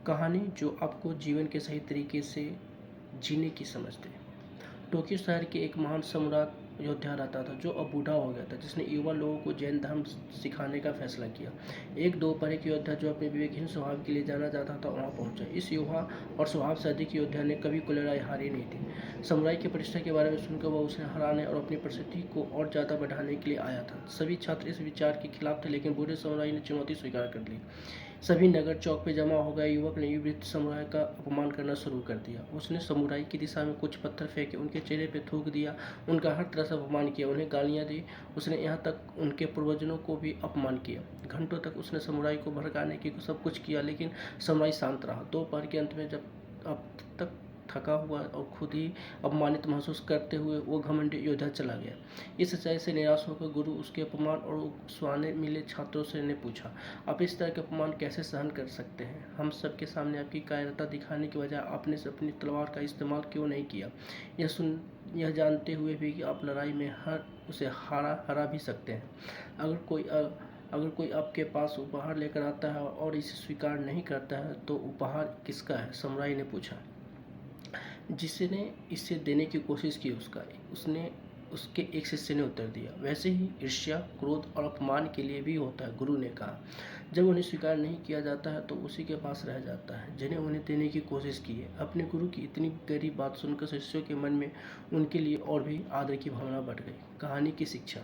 कहानी जो आपको जीवन के सही तरीके से जीने की समझ दे। टोक्यो शहर के एक महान सम्राट योद्धा रहता था जो अब बूढ़ा हो गया था, जिसने युवा लोगों को जैन धर्म सिखाने का फैसला किया। एक दोपहर एक योद्धा जो अपने विवेकहीन स्वभाव के लिए जाना जाता था वहां पहुंचा। इस युवा और स्वभाव से अधिक योद्धा ने कभी को लड़ाई हारी नहीं थी। समुराई की प्रतिष्ठा के बारे में सुनकर वह उसे हराने और अपनी प्रसिद्धि को और ज़्यादा बढ़ाने के लिए आया था। सभी छात्र इस विचार के खिलाफ थे, लेकिन बूढ़े समुराई ने चुनौती स्वीकार कर ली। सभी नगर चौक पे जमा हो गए युवक ने वृद्ध समुराई का अपमान करना शुरू कर दिया। उसने समुराई की दिशा में कुछ पत्थर फेंके, उनके चेहरे पे थूक दिया, उनका हर तरह से अपमान किया, उन्हें गालियां दी। उसने यहाँ तक उनके पूर्वजों को भी अपमान किया। घंटों तक उसने समुराई को भड़काने की सब कुछ किया, लेकिन समुराई शांत रहा। दोपहर के अंत में जब अब तक थका हुआ और खुद ही अपमानित महसूस करते हुए वो घमंडी योद्धा चला गया। इस सच्चाई से निराश होकर गुरु उसके अपमान और उकसाने मिले छात्रों से ने पूछा, आप इस तरह के अपमान कैसे सहन कर सकते हैं? हम सबके सामने आपकी कायरता दिखाने की बजाय आपने अपनी तलवार का इस्तेमाल क्यों नहीं किया? यह जानते हुए भी कि आप लड़ाई में उसे हरा भी सकते हैं। अगर कोई आपके पास उपहार लेकर आता है और इसे स्वीकार नहीं करता है तो उपहार किसका है? समुराई ने पूछा। जिसने इसे देने की कोशिश की उसके एक शिष्य ने उत्तर दिया, वैसे ही ईर्ष्या, क्रोध और अपमान के लिए भी होता है, गुरु ने कहा। जब उन्हें स्वीकार नहीं किया जाता है तो उसी के पास रह जाता है जिन्हें उन्हें देने की कोशिश की है। अपने गुरु की इतनी गहरी बात सुनकर शिष्यों के मन में उनके लिए और भी आदर की भावना बढ़ गई। कहानी की शिक्षा,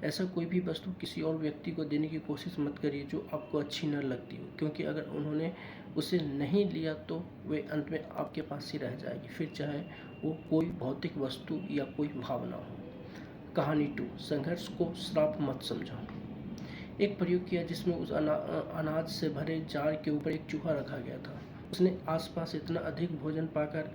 ऐसा कोई भी वस्तु किसी और व्यक्ति को देने की कोशिश मत करिए जो आपको अच्छी न लगती हो, क्योंकि अगर उन्होंने उसे नहीं लिया तो वे अंत में आपके पास ही रह जाएगी, फिर चाहे वो कोई भौतिक वस्तु या कोई भावना हो। कहानी 2, संघर्ष को श्राप मत समझो। एक प्रयोग किया जिसमें उस अनाज से भरे जार के ऊपर एक चूहा रखा गया था। उसने आसपास इतना अधिक भोजन पाकर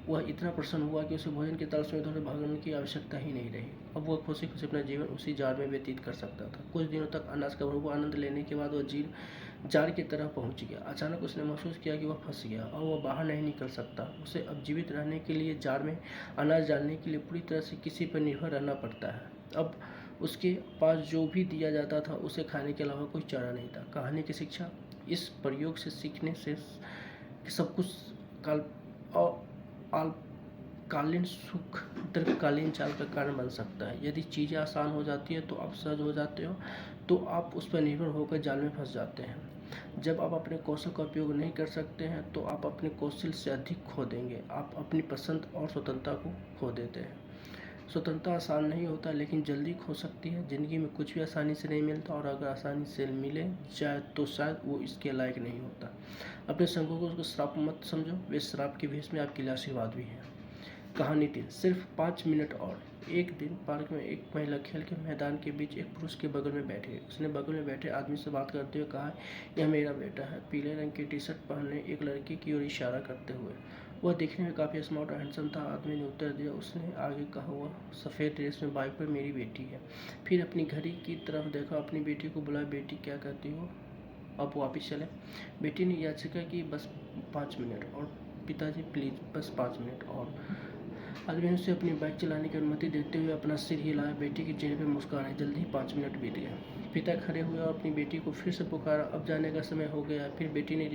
वह इतना प्रसन्न हुआ कि उसे भोजन की तलाश में इधर भागने की आवश्यकता ही नहीं रही। अब वह खुशी खुशी अपना जीवन उसी जार में व्यतीत कर सकता था। कुछ दिनों तक अनाज का भरपूर आनंद लेने के बाद वह जार की तरह पहुंच गया। अचानक उसने महसूस किया कि वह फंस गया और वह बाहर नहीं निकल सकता। उसे अब जीवित रहने के लिए जार में अनाज डालने के लिए पूरी तरह से किसी पर निर्भर रहना पड़ता है। अब उसके पास जो भी दिया जाता था उसे खाने के अलावा कोई चारा नहीं था। कहानी की शिक्षा, इस प्रयोग से सीखने से सब कुछ अल्पकालीन सुख दीर्घकालीन चाल का कारण बन सकता है। यदि चीज़ें आसान हो जाती है तो आप सहज हो जाते हो, तो आप उस पर निर्भर होकर जाल में फंस जाते हैं। जब आप अपने कौशल का उपयोग नहीं कर सकते हैं तो आप अपने कौशल से अधिक खो देंगे। आप अपनी पसंद और स्वतंत्रता को खो देते हैं। स्वतंत्रता आसान नहीं होता, लेकिन जल्दी खो सकती है। ज़िंदगी में कुछ भी आसानी से नहीं मिलता, और अगर आसानी से मिले जाए तो शायद वो इसके लायक नहीं होता। अपने संकों को उसको श्राप मत समझो, वे श्राप के भेष में आपके लिए आशीर्वाद भी हैं। कहानी 3, सिर्फ 5 मिनट और। एक दिन पार्क में एक महिला खेल के मैदान के बीच एक पुरुष के बगल में बैठी। उसने बगल में बैठे आदमी से बात करते हुए कहा, यह मेरा बेटा है, पीले रंग की टी शर्ट पहने एक लड़की की ओर इशारा करते हुए। वह दिखने में काफ़ी स्मार्ट और हैंडसम था। आदमी ने उत्तर दिया। उसने आगे कहा, वह सफ़ेद ड्रेस में बाइक पर मेरी बेटी है। फिर अपनी घड़ी की तरफ देखा, अपनी बेटी को बुलाया, बेटी क्या कहती हो, अब वापस चले? बेटी ने याचिका की, बस 5 मिनट और पिताजी प्लीज़, बस 5 मिनट और। आदमी ने उसे अपनी बाइक चलाने की अनुमति देते हुए अपना सिर हिलाया। बेटी के चेहरे पर मुस्कान आई। जल्दी ही 5 मिनट बीत गए। पिता खड़े हुए और अपनी बेटी को फिर से पुकारा, अब जाने का समय हो गया। फिर बेटी ने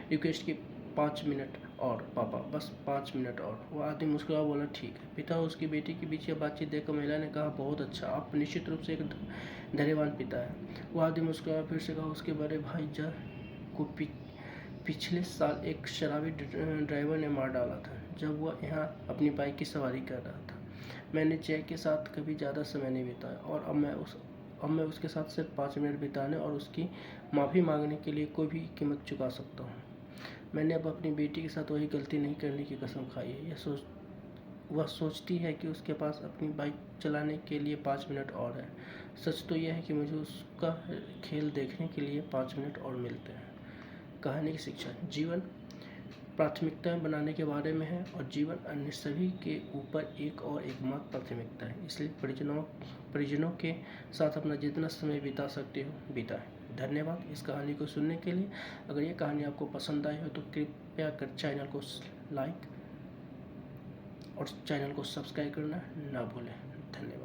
रिक्वेस्ट की, 5 मिनट और पापा, बस 5 मिनट और। वह आदमी मुस्कुरा बोला, ठीक है। पिता और उसकी बेटी के बीच यह बातचीत देखकर महिला ने कहा, बहुत अच्छा, आप निश्चित रूप से एक धैर्यवान पिता है। वह आदमी मुस्कुरा फिर से कहा, उसके बड़े भाई को पिछले साल एक शराबी ड्राइवर ने मार डाला था जब वह यहाँ अपनी बाइक की सवारी कर रहा था। मैंने जय के साथ कभी ज़्यादा समय नहीं बिताया, और अब मैं उसके साथ सिर्फ 5 मिनट बिताने और उसकी माफ़ी मांगने के लिए कोई भी कीमत चुका सकता हूँ। मैंने अब अपनी बेटी के साथ वही गलती नहीं करने की कसम खाई है। वह सोचती है कि उसके पास अपनी बाइक चलाने के लिए 5 मिनट और है। सच तो यह है कि मुझे उसका खेल देखने के लिए 5 मिनट और मिलते हैं। कहानी की शिक्षा, जीवन प्राथमिकताएं बनाने के बारे में है, और जीवन अन्य सभी के ऊपर एक और एकमात्र प्राथमिकता है। इसलिए परिजनों के साथ अपना जितना समय बिता सकते हो बिताएं। धन्यवाद इस कहानी को सुनने के लिए। अगर ये कहानी आपको पसंद आई हो तो कृपया कर चैनल को लाइक और चैनल को सब्सक्राइब करना ना भूलें। धन्यवाद।